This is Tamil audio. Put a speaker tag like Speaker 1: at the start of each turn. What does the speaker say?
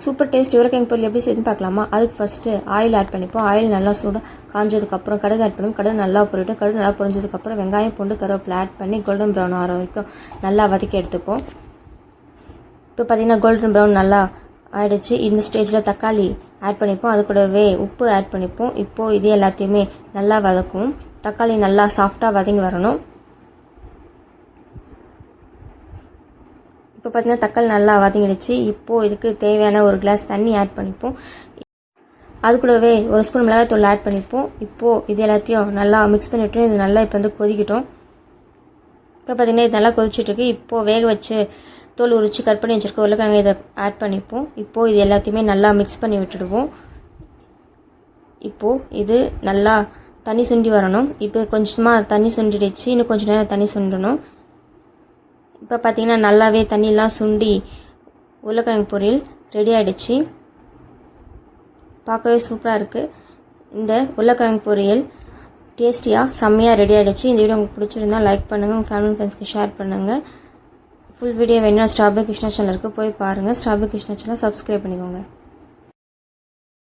Speaker 1: சூப்பர் டேஸ்ட் உருளைக்கிழங்கு பொரியல் எப்படி செய்யுதுன்னு பார்க்கலாமா? அதுக்கு ஃபஸ்ட்டு ஆயில் ஆட் பண்ணிப்போம். ஆயில் நல்லா சூடாக காஞ்சதுக்கப்புறம் கடுகு ஆட் பண்ணுவோம். கடுகு நல்லா பொரிட்டு கடுகு நல்லா பொரிஞ்சதுக்கப்புறம் வெங்காயம் பூண்டு கருவேப்பிலை ஆட் பண்ணி கோல்டன் ப்ரௌன் ஆகிற வரைக்கும் நல்லா வதக்கி எடுத்துப்போம். இப்போ பார்த்திங்கன்னா கோல்டன் ப்ரௌன் நல்லா ஆகிடுச்சு. இந்த ஸ்டேஜில் தக்காளி ஆட் பண்ணிப்போம். அது கூடவே உப்பு ஆட் பண்ணிப்போம். இப்போது இது எல்லாத்தையுமே நல்லா வதக்கும். தக்காளி நல்லா சாஃப்டாக வதங்கி வரணும். இப்போ பார்த்திங்கன்னா தக்காளி நல்லா வதங்கிடுச்சு. இப்போது இதுக்கு தேவையான ஒரு கிளாஸ் தண்ணி ஆட் பண்ணிப்போம். அது கூடவே ஒரு ஸ்பூன் மிளகாய்த்தூள் ஆட் பண்ணிப்போம். இப்போது இது எல்லாத்தையும் நல்லா மிக்ஸ் பண்ணிவிட்டு இது நல்லா இப்போ வந்து கொதிக்கட்டும். இப்போ பார்த்திங்கன்னா இது நல்லா கொதிச்சுட்ருக்கு. இப்போது வேக வச்சு தோல் உரித்து கட் பண்ணி வச்சுருக்க உருளைக்கிழங்கு இதை ஆட் பண்ணிப்போம். இப்போது இது எல்லாத்தையுமே நல்லா மிக்ஸ் பண்ணி விட்டுடுவோம். இப்போது இது நல்லா தண்ணி சுண்டி வரணும். இப்போ கொஞ்சமாக தண்ணி சுண்டிடுச்சு. இன்னும் கொஞ்சம் நேரம் தண்ணி சுண்டணும். இப்போ பார்த்திங்கன்னா நல்லாவே தண்ணியெலாம் சுண்டி உருளைக்கிழங்கு பொரியல் ரெடி ஆகிடுச்சு. பார்க்கவே சூப்பராக இருக்குது. இந்த உருளைக்கிழங்கு பொரியல் டேஸ்டியாக செம்மையாக ரெடி ஆகிடுச்சு. இந்த வீடியோ உங்களுக்கு பிடிச்சிருந்தால் லைக் பண்ணுங்கள், உங்கள் ஃபேமிலி ஃப்ரெண்ட்ஸ்க்கு ஷேர் பண்ணுங்கள். ஃபுல் வீடியோ வேணும்னா ஸ்டார்பை கிருஷ்ணா சேனல் இருக்குது, போய் பாருங்கள். ஸ்டார்பை கிருஷ்ணா சேனல் சப்ஸ்கிரைப் பண்ணிக்கோங்க.